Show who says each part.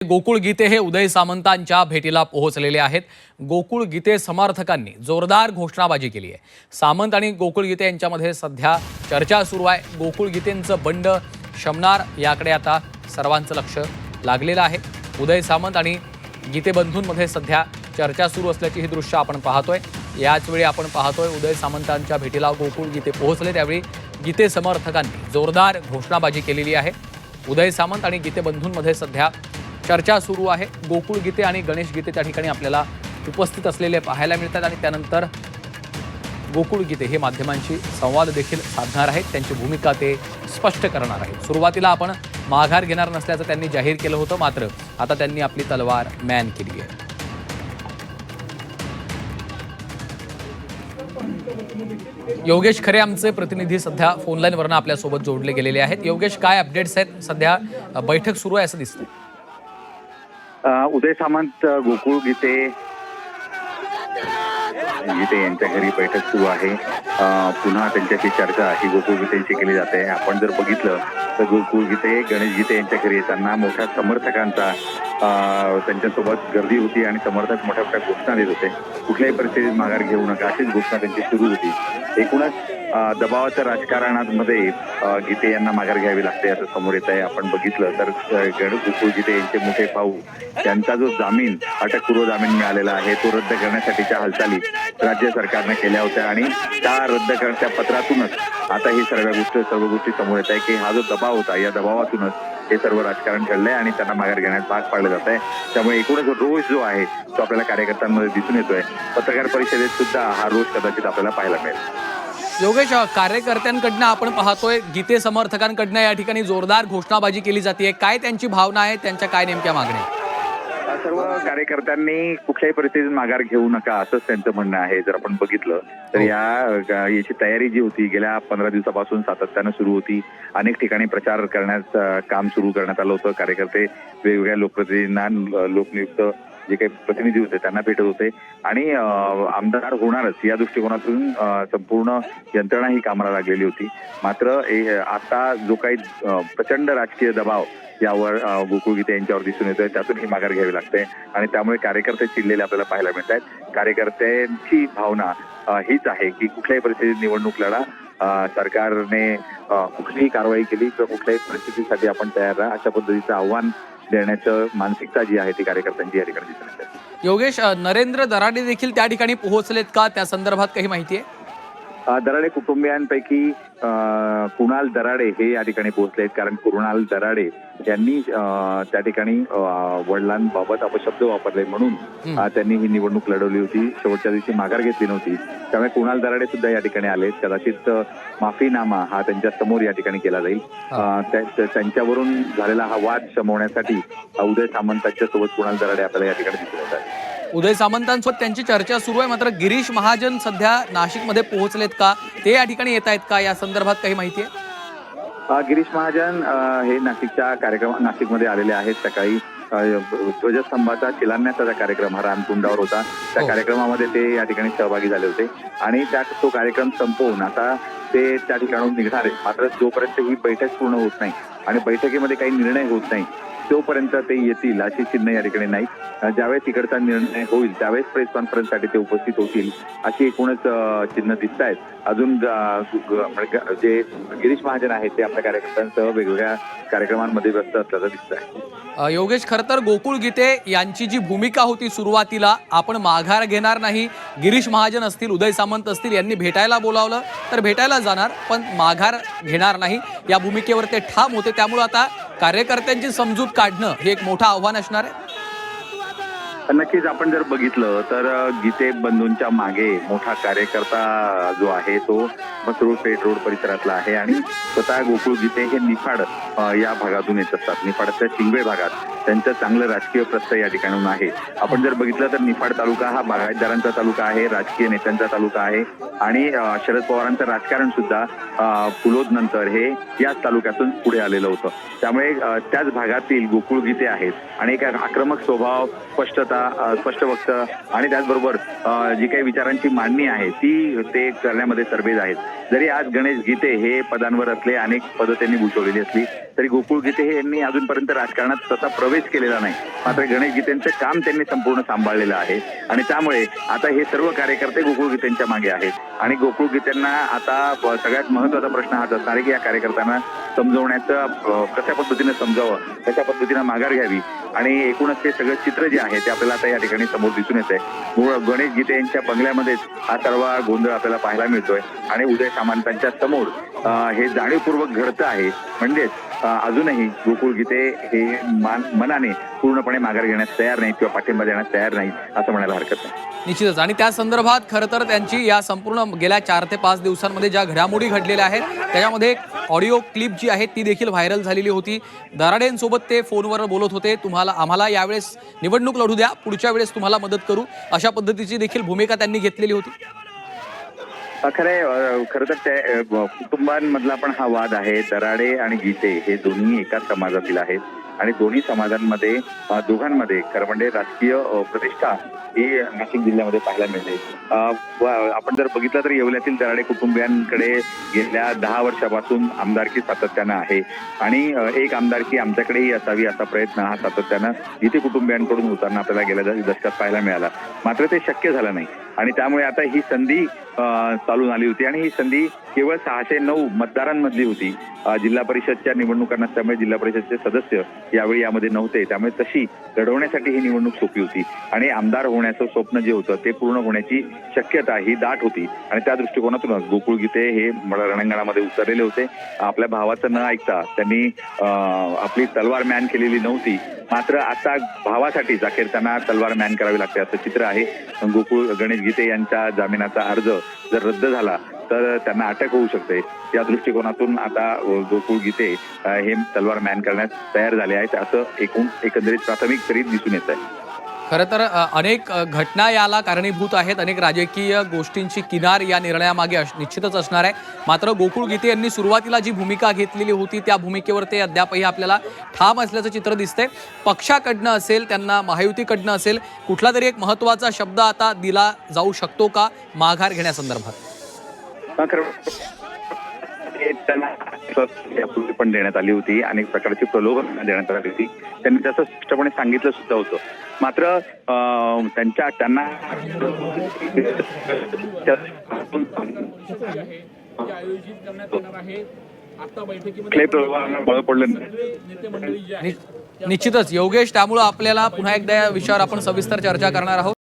Speaker 1: गोकुळ गीते हे उदय सामंतांच्या भेटीला पोहोचलेले आहेत। गोकुळ गीते समर्थकांनी जोरदार घोषणाबाजी केली आहे। सामंत आणि गोकुळ गीते यांच्यामध्ये सध्या चर्चा सुरू आहे। गोकुळ गीतेंचं बंड शमणार याकडे आता सर्वांचं लक्ष लागलेलं आहे। उदय सामंत आणि गीते बंधूंमध्ये सध्या चर्चा सुरू असल्याची ही दृश्य आपण पाहतोय। याच वेळी आपण पाहतोय उदय सामंतांच्या भेटीला गोकुळ गीते पोहोचले, त्यावेळी गीते समर्थकांनी जोरदार घोषणाबाजी केलेली आहे। उदय सामंत आणि गीते बंधूंमध्ये सध्या चर्चा सुरू आहे। गोकुळ गीते आणि गणेश गीते त्या ठिकाणी आपल्याला उपस्थित असलेले पाहायला मिळतात आणि त्यानंतर गोकुळ गीते हे माध्यमांशी संवाद देखील साधणार आहेत। त्यांची भूमिका ते स्पष्ट करणार आहेत। सुरुवातीला आपण माघार घेणार नसल्याचं त्यांनी जाहीर केलं होतं, मात्र आता त्यांनी आपली तलवार मॅन केली आहे। योगेश खरे आमचे प्रतिनिधी सध्या फोनलाईनवरून आपल्यासोबत जोडले गेलेले आहेत। योगेश, काय अपडेट्स आहेत? सध्या बैठक सुरू आहे असं दिसतंय।
Speaker 2: उदय सामंत गोकुळ गीते यांच्या घरी बैठक सुरू आहे। पुन्हा त्यांच्याशी चर्चा ही गोकुळ गीतेंशी केली जाते। आपण जर बघितलं तर गोकुळ गीते गणेश गीते यांच्या घरी येताना मोठ्या समर्थकांचा त्यांच्यासोबत गर्दी होती आणि समर्थक मोठ्या मोठ्या घोषणा देत होते। कुठल्याही परिस्थितीत माघार घेऊ नका अशीच घोषणा त्यांची सुरू होती। एकूणच दबावाच्या राजकारणामध्ये गीते यांना माघार घ्यावी लागते असं समोर येत आहे। आपण बघितलं तर गोकुळ गीते यांचे मोठे भाऊ त्यांचा जो जामीन अटकपूर्व जामीन मिळालेला आहे तो रद्द करण्यासाठीच्या हालचाली राज्य सरकारने केल्या होत्या आणि त्या रद्द करण्याच्या पत्रातूनच आता ही सर्व गोष्टी समोर येत आहे की हा जो दबाव होता या दबावातूनच हे सर्व राजकारण घडलंय आणि त्यांना माघार घेण्यास भाग पाडलं जात आहे। त्यामुळे एकूणच रोष जो आहे तो आपल्याला कार्यकर्त्यांमध्ये दिसून येतोय। पत्रकार परिषदेत सुद्धा हा रोष कदाचित आपल्याला पाहायला मिळेल।
Speaker 1: योगेश, कार्यकर्त्यांकडनं आपण पाहतोय गीते समर्थकांकडनं या ठिकाणी जोरदार घोषणाबाजी केली जाते। काय त्यांची भावना आहे, त्यांच्या काय नेमक्या मागण्या?
Speaker 2: सर्व कार्यकर्त्यांनी कुठल्याही परिस्थितीत माघार घेऊ नका असंच त्यांचं म्हणणं आहे। जर आपण बघितलं तर याची तयारी जी होती गेल्या 15 दिवसापासून सातत्यानं सुरू होती। अनेक ठिकाणी प्रचार करण्याचं काम सुरू करण्यात आलं होतं। कार्यकर्ते वेगवेगळ्या लोकप्रतिनिधींना लोकनियुक्त जे काही प्रतिनिधी होते त्यांना भेटत होते आणि आमदार होणारच या दृष्टिकोनातून संपूर्ण यंत्रणा ही कामाला लागलेली होती। मात्र आता जो काही प्रचंड राजकीय दबाव यावर गोकुळ गीते यांच्यावर दिसून येतोय त्यातून ही माघार घ्यावी लागते आणि त्यामुळे कार्यकर्ते चिडलेले आपल्याला पाहायला मिळत आहेत। कार्यकर्त्यांची भावना हीच आहे की कुठल्याही परिस्थितीत निवडणूक लढा, सरकारने कुठलीही कारवाई केली तर कुठल्याही परिस्थितीसाठी आपण तयार राहा अशा पद्धतीचं आव्हान देण्याचं मानसिकता जी आहे ती कार्यकर्त्यांची या ठिकाणी दिसून येते।
Speaker 1: योगेश, नरेंद्र दराडे देखील त्या ठिकाणी पोहोचलेत का? त्या संदर्भात काही माहिती आहे?
Speaker 2: दराडे कुटुंबियांपैकी कुणाल दराडे हे या ठिकाणी पोहोचलेत, कारण कुणाल दराडे यांनी त्या ठिकाणी वडिलांबाबत अपशब्द वापरले म्हणून त्यांनी ही निवडणूक लढवली होती। शेवटच्या दिवशी माघार घेतली नव्हती, त्यामुळे कुणाल दराडे सुद्धा या ठिकाणी आलेत। कदाचित माफीनामा हा त्यांच्या समोर या ठिकाणी केला जाईल। त्यांच्यावरून झालेला हा वाद शमवण्यासाठी उदय सामंतांच्या सोबत कुणाल दराडे आपल्याला या ठिकाणी दिसून येत आहेत।
Speaker 1: उदय सामंतांसोबत त्यांची चर्चा सुरू आहे, मात्र गिरीश महाजन सध्या नाशिकमध्ये पोहोचलेत का? ते या ठिकाणी येत आहेत का? या संदर्भात काही माहिती आहे?
Speaker 2: गिरीश महाजन हे नाशिकमध्ये आलेले आहेत। सकाळी ध्वजस्तंभाचा शिलान्यासाचा कार्यक्रम हा रामकुंडावर होता, त्या कार्यक्रमामध्ये ते या ठिकाणी सहभागी झाले होते आणि तो कार्यक्रम संपवून आता ते त्या ठिकाणून निघणार आहेत। मात्र जोपर्यंत ही बैठक पूर्ण होत नाही आणि बैठकीमध्ये काही निर्णय होत नाही तोपर्यंत ते येतील अशी चिन्ह या ठिकाणी नाही। ज्यावेळेस तिकडचा निर्णय होईल त्यावेळेस प्रेस कॉन्फरन्ससाठी ते उपस्थित होतील अशी एकूणच चिन्ह दिसत आहेत। अजून जे गिरीश महाजन आहेत ते आपल्या कार्यकर्त्यांसह वेगवेगळ्या कार्यक्रमांमध्ये व्यस्त असल्याचं दिसत आहे।
Speaker 1: योगेश, खरं तर गोकुळ गीते यांची जी भूमिका होती सुरुवातीला, आपण माघार घेणार नाही, गिरीश महाजन असतील, उदय सामंत असतील यांनी भेटायला बोलावलं तर भेटायला जाणार, पण माघार घेणार नाही या भूमिकेवर ते ठाम होते। त्यामुळे आता कार्यकर्त्यांची समजूत काढणं हे एक मोठं आव्हान असणार आहे।
Speaker 2: नक्कीच आपण जर बघितलं तर गीते बंधूंच्या मागे मोठा कार्यकर्ता जो आहे तो मसरूळ पेठ रोड परिसरातला आहे आणि स्वतः गोकुळ गीते हे निफाड या भागातून येत असतात। निफाडच्या शिंगवे भागात त्यांचं चांगलं राजकीय प्रस्थ या ठिकाणून आहे। आपण जर बघितलं तर निफाड तालुका हा बागायतदारांचा तालुका आहे, राजकीय नेत्यांचा तालुका आहे आणि शरद पवारांचं राजकारण सुद्धा पुलोद नंतर हे याच तालुक्यातून पुढे आलेलं होतं। त्यामुळे त्याच भागातील गोकुळ गीते आहेत आणि एक आक्रमक स्वभाव, स्पष्टता स्पष्ट वक्तं आणि त्याचबरोबर जी काही विचारांची मांडणी आहे ती ते करण्यामध्ये तरबेज आहेत. जरी आज गणेश गीते हे पदांवर असले, अनेक पदं त्यांनी भूषवलेली असली, तरी गोकुळ गीते हे यांनी अजूनपर्यंत राजकारणात तसा प्रवेश केलेला नाही. मात्र गणेश गीतेंचं काम त्यांनी संपूर्ण सांभाळलेलं आहे आणि त्यामुळे आता हे सर्व कार्यकर्ते गोकुळ गीतेंच्या मागे आहेत आणि गोकुळ गीतेंना आता सगळ्यात महत्त्वाचा प्रश्न हाच असणार आहे की या कार्यकर्त्यांना समजवण्याचं कशा पद्धतीने समजावं, कशा पद्धतीने माघार घ्यावी आणि एकूणच ते सगळं चित्र जे आहे ते आपल्याला आता या ठिकाणी समोर दिसून येत आहे. गणेश गीते यांच्या बंगल्यामध्येच हा सर्व गोंधळ आपल्याला पाहायला मिळतोय आणि उदय सामंतांच्या समोर हे जाणीवपूर्वक घडतं आहे. म्हणजेच अजूनही गोकुळ गीते हे मनाने पूर्णपणे माघार घेण्यास तयार नाहीत किंवा पाठिंबा देण्यास तयार नाहीत असं म्हणायला हरकत नाही.
Speaker 1: निश्चितच. आणि त्या संदर्भात खरं तर त्यांची या संपूर्ण गेल्या 4 ते 5 दिवसांमध्ये ज्या घडामोडी घडलेल्या आहेत त्याच्यामध्ये एक ऑडिओ क्लिप जी आहे ती देखील व्हायरल झालेली होती. दराडेंसोबत ते फोनवर बोलत होते, आम्हाला यावेळेस निवडणूक लढू द्या, पुढच्या वेळेस तुम्हाला मदत करू, अशा पद्धतीची देखील भूमिका त्यांनी घेतलेली होती.
Speaker 2: खरं तर त्या कुटुंबांमधला पण हा वाद आहे. दराडे आणि गीते हे दोन्ही एकाच समाजातील आहेत आणि दोन्ही समाजांमध्ये दोघांमध्ये खरं म्हणजे राजकीय प्रतिष्ठा ही नाशिक जिल्ह्यामध्ये पाहायला मिळते. आपण जर बघितलं तर येवल्यातील दराडे कुटुंबियांकडे गेल्या 10 वर्षापासून आमदारकी सातत्यानं आहे आणि एक आमदारकी आमच्याकडेही असावी असा प्रयत्न हा सातत्यानं गीते कुटुंबियांकडून होताना आपल्याला गेल्या दशकात पाहायला मिळाला. मात्र ते शक्य झालं नाही आणि त्यामुळे आता ही संधी चालून आली होती आणि ही संधी केवळ 609 मतदारांमधली होती. जिल्हा परिषदच्या निवडणुका नसल्यामुळे जिल्हा परिषदचे सदस्य यावेळी यामध्ये नव्हते, त्यामुळे तशी लढवण्यासाठी ही निवडणूक सोपी होती आणि आमदार होण्याचं स्वप्न जे होतं ते पूर्ण होण्याची शक्यता ही दाट होती आणि त्या दृष्टिकोनातूनच गोकुळ गीते हे रणांगणामध्ये उतरलेले होते. आपल्या भावाचं न ऐकता त्यांनी आपली तलवार मॅन केलेली नव्हती. मात्र आता भावासाठीच अखेर त्यांना तलवार मॅन करावी लागते असं चित्र आहे. गणेश गीते यांच्या जामिनाचा अर्ज जर रद्द झाला तर त्यांना अटक होऊ शकते. या दृष्टिकोनातून आता गोकुळ गीते हे तलवार मॅन करण्यास तयार झाले आहेत असं एकंदरीत प्राथमिक तरी दिसून येत आहे.
Speaker 1: खरं तर अनेक घटना याला कारणीभूत आहेत, अनेक राजकीय गोष्टींची किनार या निर्णयामागे निश्चितच असणार आहे. मात्र गोकुळ गीते यांनी सुरुवातीला जी भूमिका घेतलेली होती त्या भूमिकेवर ते अद्यापही आपल्याला ठाम असल्याचं चित्र दिसतंय. पक्षाकडनं असेल, त्यांना महायुतीकडनं असेल, कुठला तरी एक महत्त्वाचा शब्द आता दिला जाऊ शकतो का माघार घेण्यासंदर्भात?
Speaker 2: यापूर्वी पण देण्यात आली होती, अनेक प्रकारची प्रलोभन देण्यात आली होती, त्यांनी त्याचं स्पष्टपणे सांगितलं सुद्धा होतं. मात्र त्यांना बळ पडलं.
Speaker 1: निश्चितच योगेश, त्यामुळे आपल्याला पुन्हा एकदा या विषयावर आपण सविस्तर चर्चा करणार आहोत.